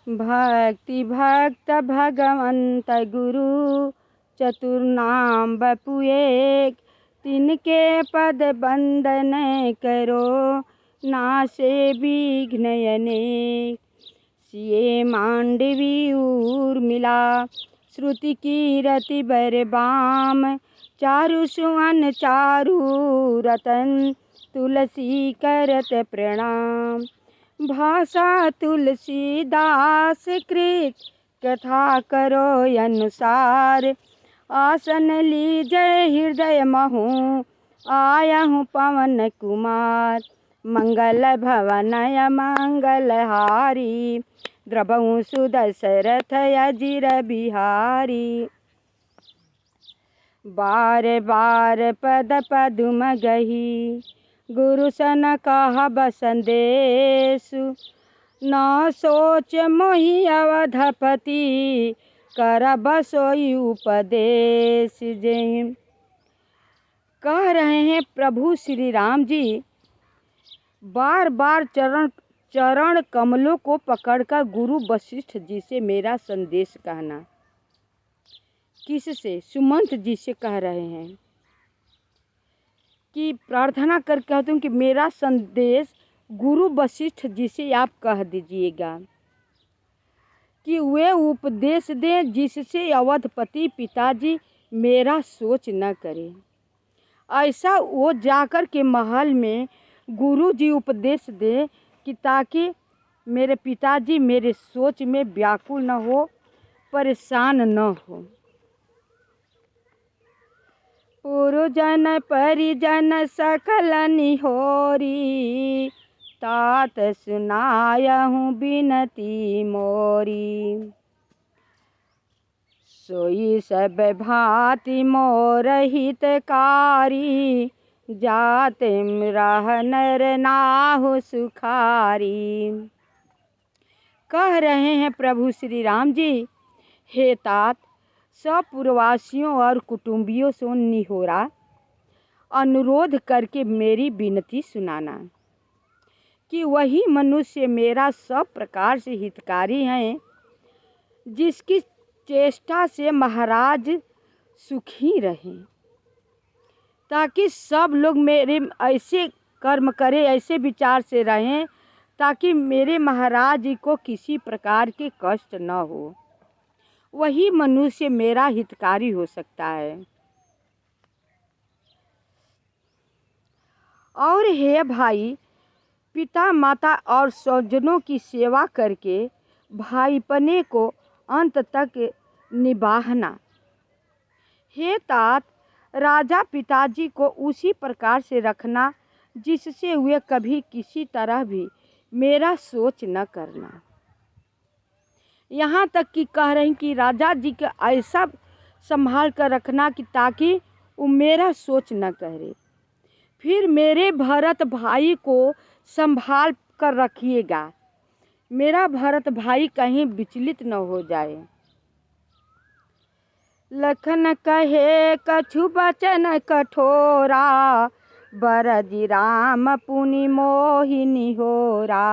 भक्ति भक्त भगवंत गुरु चतुर्नाम बपु एक। तिनके पद बंदन करो नासे विघ्न अनेक। सिए मांडवी उर्मिला श्रुति कीरति बरबाम। चारु सुवन चारु रतन तुलसी करत प्रणाम। भाषा तुलसीदास कृत कथा करो अनुसार। आसन लीजय हृदय महु आयहु पवन कुमार। मंगल भवनय मंगलहारी द्रवहु सुदशरथ अजिर बिहारी। बार बार पद पदुम गही गुरु सन कहब संदेशु। न सोच मोहि अवधपति करब सोई उपदेश। जय कह रहे हैं प्रभु श्री राम जी बार बार चरण कमलों को पकड़कर गुरु वशिष्ठ जी से मेरा संदेश कहना। किससे? सुमंत जी से कह रहे हैं कि प्रार्थना कर कहते हूँ कि मेरा संदेश गुरु वशिष्ठ जी से आप कह दीजिएगा कि वे उपदेश दें जिससे अवधपति पिताजी मेरा सोच न करें। ऐसा वो जाकर के महल में गुरु जी उपदेश दें कि ताकि मेरे पिताजी मेरे सोच में व्याकुल न हो, परेशान न हो। पुरुजन परिजन सकल निहोरी तात सुनायहु बिनती मोरी। सोई सब भांति मोर हितकारी जात रह नर नाहु सुखारी। कह रहे हैं प्रभु श्री राम जी, हे तात सब पूर्ववासियों और कुटुंबियों से निहोरा अनुरोध करके मेरी विनती सुनाना कि वही मनुष्य मेरा सब प्रकार से हितकारी हैं जिसकी चेष्टा से महाराज सुखी रहें, ताकि सब लोग मेरे ऐसे कर्म करें, ऐसे विचार से रहें ताकि मेरे महाराज जी को किसी प्रकार के कष्ट न हो। वही मनुष्य मेरा हितकारी हो सकता है। और हे भाई, पिता माता और स्वजनों की सेवा करके भाईपने को अंत तक निभाना। हे तात, राजा पिताजी को उसी प्रकार से रखना जिससे वे कभी किसी तरह भी मेरा सोच न करना। यहाँ तक कि कह रहे हैं कि राजा जी का ऐसा संभाल कर रखना कि ताकि वो मेरा सोच न करे। फिर मेरे भरत भाई को संभाल कर रखिएगा, मेरा भरत भाई कहीं विचलित न हो जाए। लखन कहे कछु बचन कठोरा बरजी राम पुनि मोहिनी होरा।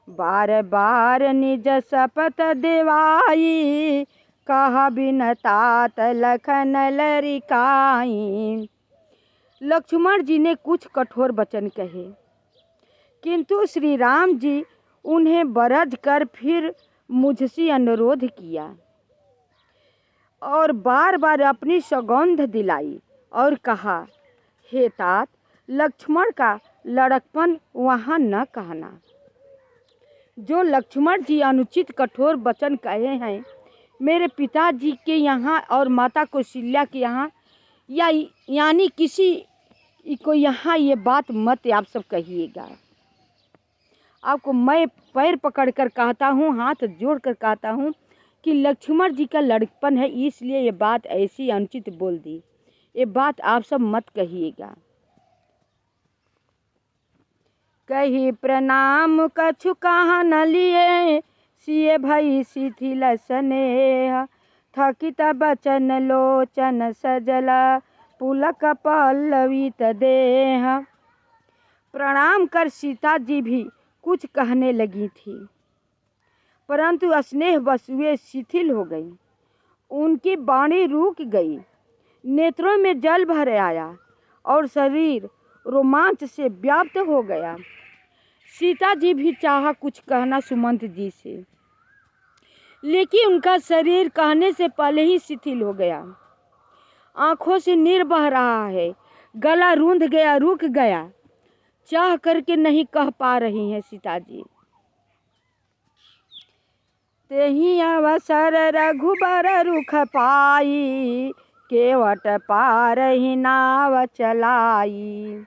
बार बार निज शपथ देवाई कहा बिन तात लखन लरिकाई। लक्ष्मण जी ने कुछ कठोर वचन कहे किंतु श्री राम जी उन्हें बरज कर फिर मुझसे अनुरोध किया और बार बार अपनी सौगंध दिलाई और कहा, हे तात, लक्ष्मण का लड़कपन वहाँ न कहना। जो लक्ष्मण जी अनुचित कठोर वचन कहे हैं मेरे पिताजी के यहाँ और माता कौशल्या के यहाँ, या यानी किसी को यहाँ ये बात मत आप सब कहिएगा। आपको मैं पैर पकड़ कर कहता हूँ, हाथ जोड़ कर कहता हूँ कि लक्ष्मण जी का लड़कपन है, इसलिए ये बात ऐसी अनुचित बोल दी। ये बात आप सब मत कहिएगा। कही प्रणाम कछु कहाँ न लिए सिए भई शिथिल स्नेह। थकित बचन लोचन सजला पुलक पल्लवित देह। प्रणाम कर सीता जी भी कुछ कहने लगी थी, परंतु स्नेह वसुएं शिथिल हो गई, उनकी वाणी रुक गई, नेत्रों में जल भर आया और शरीर रोमांच से व्याप्त हो गया। सीता जी भी चाहा कुछ कहना सुमंत जी से, लेकिन उनका शरीर कहने से पहले ही शिथिल हो गया। आंखों से नीर बह रहा है, गला रूंध गया, रुक गया, चाह करके नहीं कह पा रही हैं सीता जी। तेहि अवसर रघुबर रुख पाई, केवट पारहि नाव चलाई।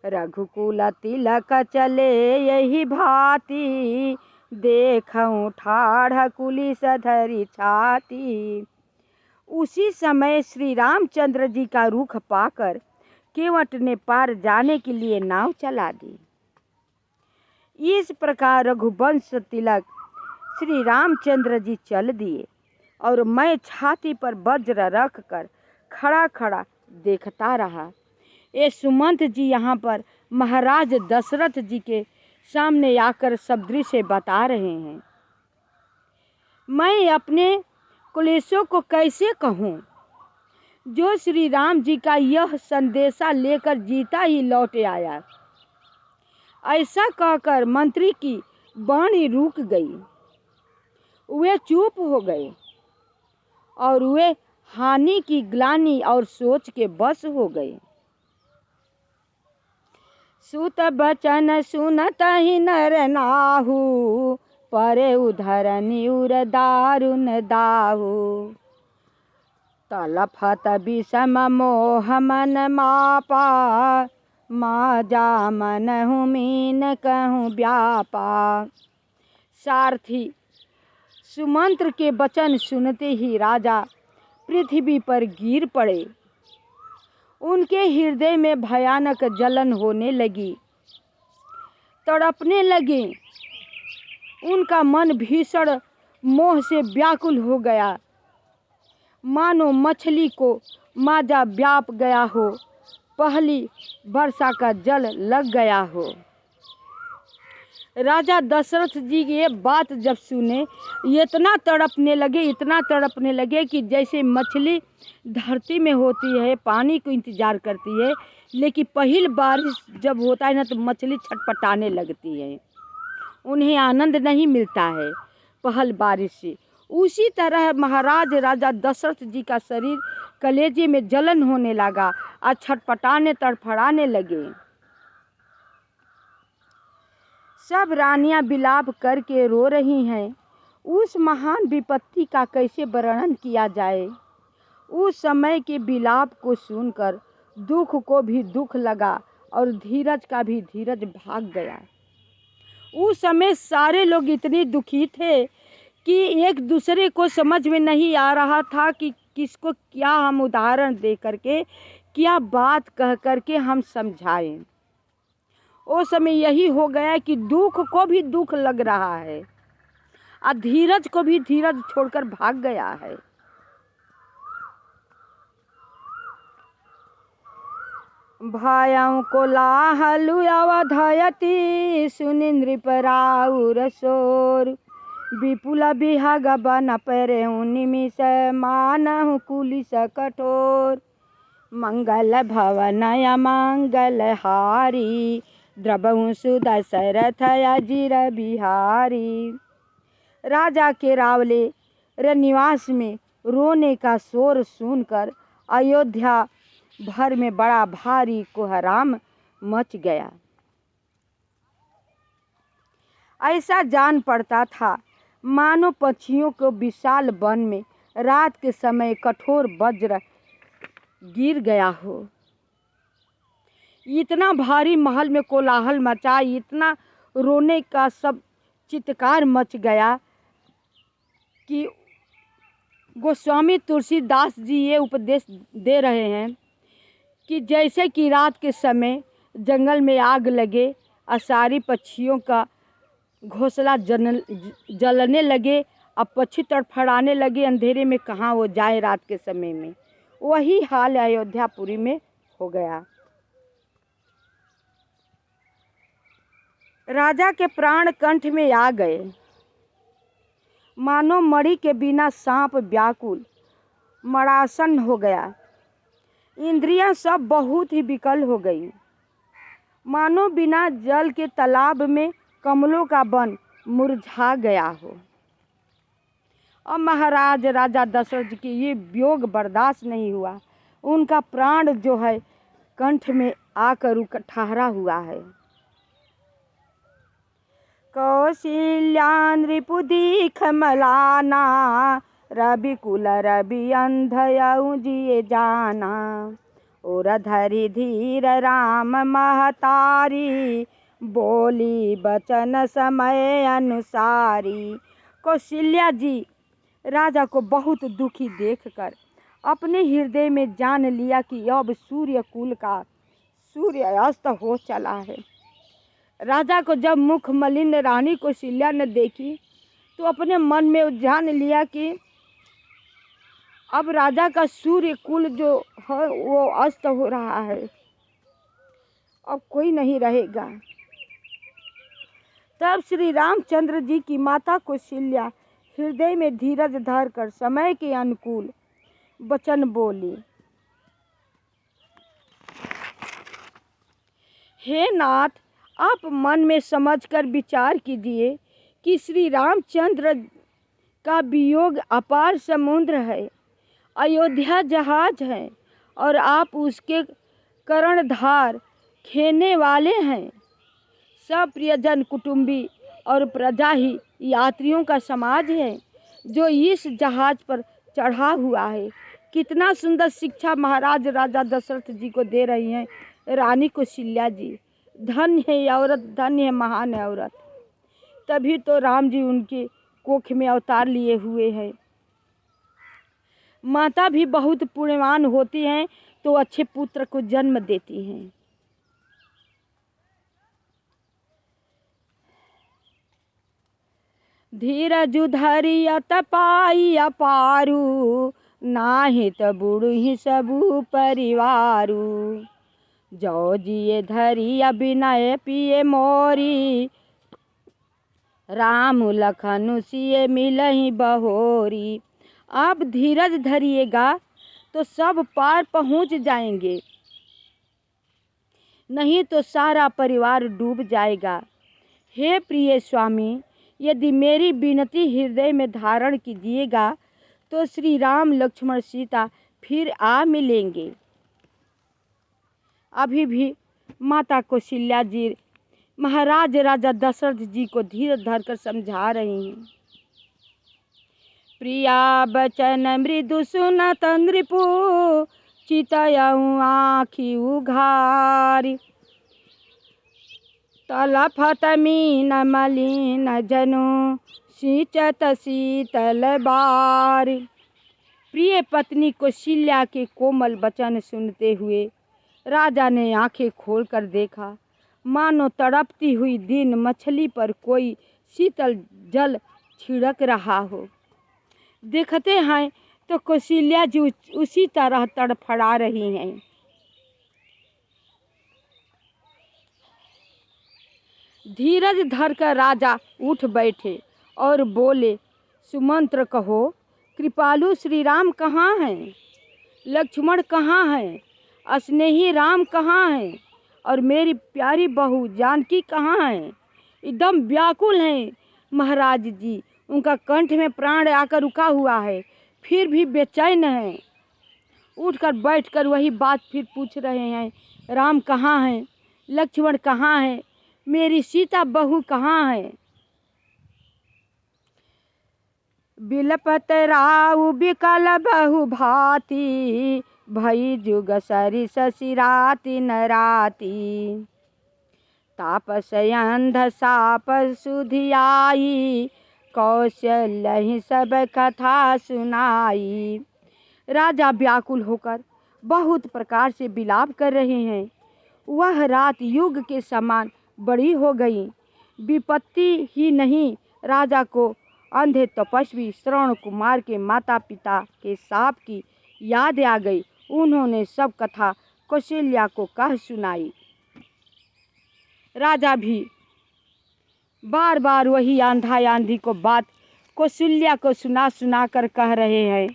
रघुकुल तिलक चले यही भांति, देखऊं ठाढ़ कुलिस धरि छाती। उसी समय श्री रामचंद्र जी का रुख पाकर केवट ने पार जाने के लिए नाव चला दी। इस प्रकार रघुवंश तिलक श्री रामचंद्र जी चल दिए और मैं छाती पर वज्र रख कर खड़ा खड़ा देखता रहा। ये सुमंत जी यहाँ पर महाराज दशरथ जी के सामने आकर सब दृश्य बता रहे हैं। मैं अपने क्लेशों को कैसे कहूँ, जो श्री राम जी का यह संदेशा लेकर जीता ही लौट आया। ऐसा कहकर मंत्री की वाणी रुक गई, वे चुप हो गए और वे हानि की ग्लानि और सोच के बस हो गए। सुत बचन सुनत ही नर नाहु, परे उधरनि उर दारुन दाहु। तलफत विषम मोह मन मापा, माजा मनहु मीन कहूँ व्यापा। सारथी सुमंत्र के वचन सुनते ही राजा पृथ्वी पर गिर पड़े। उनके हृदय में भयानक जलन होने लगी, तड़पने लगे। उनका मन भीषण मोह से व्याकुल हो गया, मानो मछली को माजा व्याप गया हो, पहली वर्षा का जल लग गया हो। राजा दशरथ जी ये बात जब सुने, इतना तड़पने लगे, इतना तड़पने लगे कि जैसे मछली धरती में होती है, पानी को इंतजार करती है, लेकिन पहली बारिश जब होता है ना तो मछली छटपटाने लगती है, उन्हें आनंद नहीं मिलता है पहल बारिश से। उसी तरह महाराज राजा दशरथ जी का शरीर कलेजे में जलन होने लगा और छटपटाने तड़फड़ाने लगे। सब रानियां विलाप करके रो रही हैं। उस महान विपत्ति का कैसे वर्णन किया जाए। उस समय के विलाप को सुनकर दुख को भी दुख लगा और धीरज का भी धीरज भाग गया। उस समय सारे लोग इतने दुखी थे कि एक दूसरे को समझ में नहीं आ रहा था कि किसको क्या हम उदाहरण दे करके, क्या बात कह करके हम समझाएं। वो समय यही हो गया कि दुख को भी दुख लग रहा है और धीरज को भी धीरज छोड़कर भाग गया है। भायं कोलाहलु अवधयति, सुनि नृपराउर शोर। विपुल बिहग बन परेउ निमिष, मानहु कुलिस कठोर। मंगल भवन अमंगल हारी, द्रवहु सुदशरथ अजिर बिहारी। राजा के रावले निवास में रोने का शोर सुनकर अयोध्या भर में बड़ा भारी कोहराम मच गया। ऐसा जान पड़ता था मानो पक्षियों को विशाल वन में रात के समय कठोर वज्र गिर गया हो। इतना भारी महल में कोलाहल मचा, इतना रोने का सब चित्कार मच गया कि गोस्वामी तुलसीदास जी ये उपदेश दे रहे हैं कि जैसे कि रात के समय जंगल में आग लगे और सारी पक्षियों का घोंसला जलने लगे, अब पक्षी तड़फड़ाने लगे अंधेरे में, कहाँ वो जाए रात के समय में। वही हाल अयोध्यापुरी में हो गया। राजा के प्राण कंठ में आ गए। मानो मणि के बिना सांप व्याकुल मरासन हो गया। इंद्रियां सब बहुत ही विकल हो गई, मानो बिना जल के तालाब में कमलों का वन मुरझा गया हो। और महाराज राजा दशरथ जी की ये वियोग बर्दाश्त नहीं हुआ। उनका प्राण जो है कंठ में आकर ठहरा हुआ है। कौशल्या रिपु दीख मलाना, रवि कुल रवि अंधयऊ जिए जाना। और धरि धीर राम महतारी, बोली बचन समय अनुसारी। कौशल्या जी राजा को बहुत दुखी देखकर अपने हृदय में जान लिया कि अब सूर्य अस्त हो चला है। राजा को जब मुख मलिन रानी कौशल्या ने देखी तो अपने मन में जान लिया कि अब राजा का सूर्य कुल जो है वो अस्त हो रहा है, अब कोई नहीं रहेगा। तब श्री रामचंद्र जी की माता कौशल्या हृदय में धीरज धरकर समय के अनुकूल वचन बोली। हे नाथ, आप मन में समझकर विचार कीजिए कि श्री रामचंद्र का वियोग अपार समुद्र है, अयोध्या जहाज है और आप उसके कर्णधार खेने वाले हैं। सब प्रियजन कुटुंबी और प्रजा ही यात्रियों का समाज है जो इस जहाज पर चढ़ा हुआ है। कितना सुंदर शिक्षा महाराज राजा दशरथ जी को दे रही हैं रानी कौशल्या जी। धन्य है औरत, धन्य है महान औरत। तभी तो राम जी उनके कोख में अवतार लिए हुए हैं। माता भी बहुत पुण्यवान होती हैं तो अच्छे पुत्र को जन्म देती हैं। धीरज धरि पाई अपारू, नाहित बुढ़ी सबु परिवारू। जो जिए धरि अभिनय पिए मोरी, राम लखन सिए मिलहि बहोरी। आप धीरज धरिएगा तो सब पार पहुंच जाएंगे, नहीं तो सारा परिवार डूब जाएगा। हे प्रिय स्वामी, यदि मेरी विनती हृदय में धारण कीजिएगा तो श्री राम लक्ष्मण सीता फिर आ मिलेंगे। अभी भी माता कौशल्या जी महाराज राजा दशरथ जी को धीरज धरकर समझा रही हैं। प्रिया बचन मृदु सुनत नृपु, चितयऊ आँखि उघारी। तलफत मीन मलिन जनु, सींचत शीतल बार। प्रिय पत्नी कौशल्या के कोमल वचन सुनते हुए राजा ने आंखें खोलकर देखा, मानो तड़पती हुई दिन मछली पर कोई शीतल जल छिड़क रहा हो। देखते हैं तो कौशल्या जी उसी तरह तड़फड़ा रही हैं। धीरज धरकर राजा उठ बैठे और बोले, सुमंत्र कहो, कृपालु श्री राम कहाँ हैं? लक्ष्मण कहाँ हैं? स्नेही राम कहाँ हैं? और मेरी प्यारी बहू जानकी कहाँ हैं? एकदम व्याकुल हैं महाराज जी। उनका कंठ में प्राण आकर रुका हुआ है, फिर भी बेचैन हैं। उठकर बैठकर वही बात फिर पूछ रहे हैं, राम कहाँ हैं? लक्ष्मण कहाँ हैं? मेरी सीता बहू कहाँ है? बिलपत राउ बिकल बहु भांति, भई जुग सरिस सिराति न राति। तापस अंध साप सुधियाई, कौशल्य सब कथा सुनाई। राजा व्याकुल होकर बहुत प्रकार से विलाप कर रहे हैं। वह रात युग के समान बड़ी हो गई। विपत्ति ही नहीं, राजा को अंधे तपस्वी श्रवण कुमार के माता पिता के शाप की याद आ गई। उन्होंने सब कथा कौशल्या को कह सुनाई। राजा भी बार बार वही आंधा आंधी को बात कौशल्या को सुना सुना कर कह रहे हैं,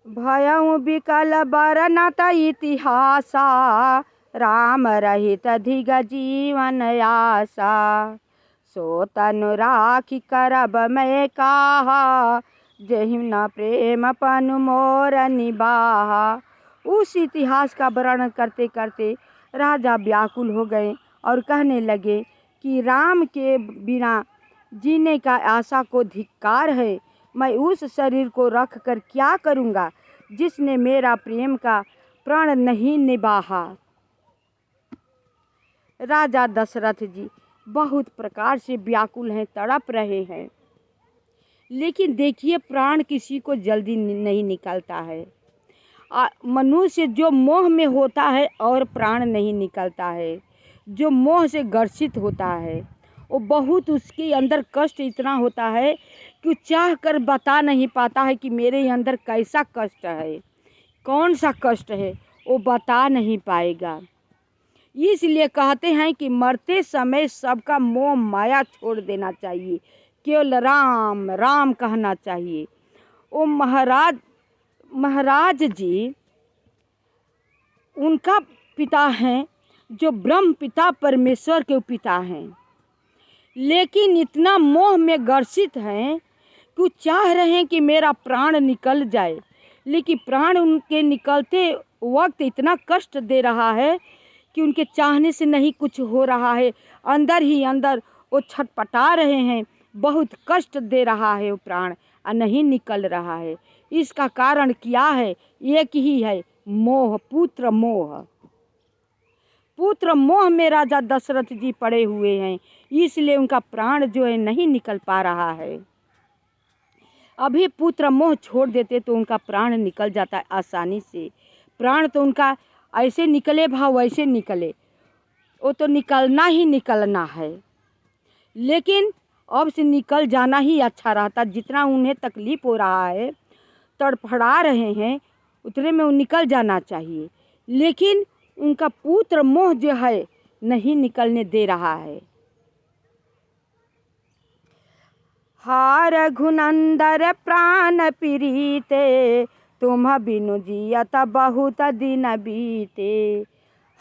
भयउ विकल बरनत इतिहासा, राम रहित धिग जीवन आसा। सो तनु राखी करब मैं काहा, जहि न प्रेम पनु मोर निबाहा। उस इतिहास का वर्णन करते करते राजा व्याकुल हो गए और कहने लगे कि राम के बिना जीने का आशा को धिक्कार है। मैं उस शरीर को रख कर क्या करूँगा जिसने मेरा प्रेम का प्राण नहीं निभाहा। राजा दशरथ जी बहुत प्रकार से व्याकुल हैं, तड़प रहे हैं, लेकिन देखिए प्राण किसी को जल्दी नहीं निकलता है। मनुष्य जो मोह में होता है और प्राण नहीं निकलता है, जो मोह से ग्रसित होता है वो बहुत उसके अंदर कष्ट इतना होता है कि चाह कर बता नहीं पाता है कि मेरे अंदर कैसा कष्ट है, कौन सा कष्ट है, वो बता नहीं पाएगा। इसलिए कहते हैं कि मरते समय सबका मोह माया छोड़ देना चाहिए, केवल राम राम कहना चाहिए। वो महाराज जी उनका पिता हैं जो ब्रह्म पिता परमेश्वर के पिता हैं, लेकिन इतना मोह में ग्रसित हैं कि चाह रहे हैं कि मेरा प्राण निकल जाए, लेकिन प्राण उनके निकलते वक्त इतना कष्ट दे रहा है कि उनके चाहने से नहीं कुछ हो रहा है, अंदर ही अंदर वो छटपटा रहे हैं, बहुत कष्ट दे रहा है वो प्राण और नहीं निकल रहा है। इसका कारण क्या है? एक ही है, मोह, पुत्र मोह। पुत्र मोह में राजा दशरथ जी पड़े हुए हैं, इसलिए उनका प्राण जो है नहीं निकल पा रहा है। अभी पुत्र मोह छोड़ देते तो उनका प्राण निकल जाता है आसानी से। प्राण तो उनका ऐसे निकले भाव वैसे निकले, वो तो निकलना ही निकलना है, लेकिन अब से निकल जाना ही अच्छा रहता। जितना उन्हें तकलीफ हो रहा है, तड़फड़ा रहे हैं, उतने में वो निकल जाना चाहिए, लेकिन उनका पुत्र मोह जो है नहीं निकलने दे रहा है। हा रघुनंदन प्राण प्रीते, तुम बिनु जियत बहुत दिन बीते।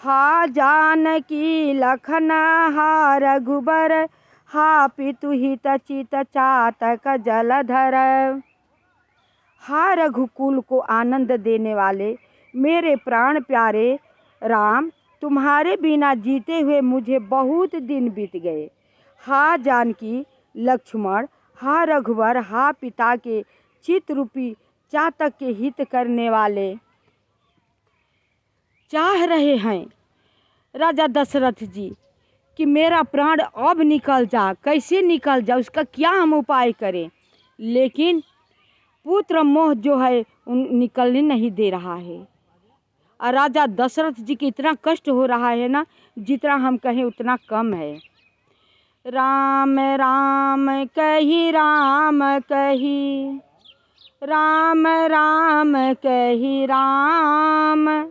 हा जानकी लखन हा रघुबर, हा पितु हित चित चातक जलधर। हा रघुकुल को आनंद देने वाले मेरे प्राण प्यारे राम, तुम्हारे बिना जीते हुए मुझे बहुत दिन बीत गए। हा जानकी लक्ष्मण, हा रघुवर, हा पिता के चित रूपी चातक के हित करने वाले। चाह रहे हैं राजा दशरथ जी कि मेरा प्राण अब निकल जा, कैसे निकल जा, उसका क्या हम उपाय करें, लेकिन पुत्र मोह जो है निकलने नहीं दे रहा है। और राजा दशरथ जी की इतना कष्ट हो रहा है ना, जितना हम कहें उतना कम है। राम राम कही राम कही, राम राम कही राम,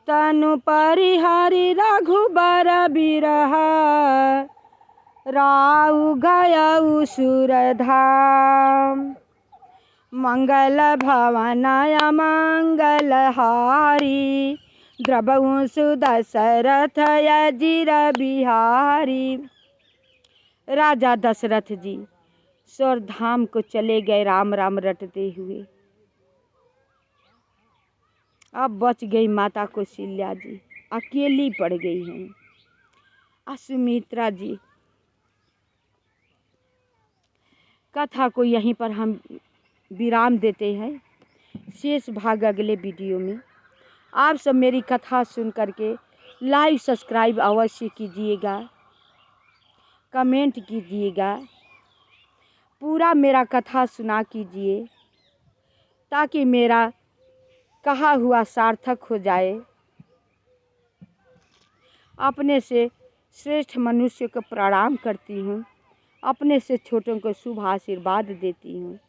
तनु परिहरि रघुबर बिरह, राउ गयउ सुरधाम। मंगल भवन मंगल हारी, द्रवहु सुदशरथ अजिर बिहारी। राजा दशरथ जी स्वर्ग धाम को चले गए राम राम रटते हुए। अब बच गई माता कौशल्या जी, अकेली पड़ गई हैं। सुमित्रा जी, कथा को यहीं पर हम विराम देते हैं। शेष भाग अगले वीडियो में। आप सब मेरी कथा सुन करके लाइक सब्सक्राइब अवश्य कीजिएगा, कमेंट कीजिएगा, पूरा मेरा कथा सुना कीजिए, ताकि मेरा कहा हुआ सार्थक हो जाए। अपने से श्रेष्ठ मनुष्य को प्रणाम करती हूँ, अपने से छोटों को शुभ आशीर्वाद देती हूँ।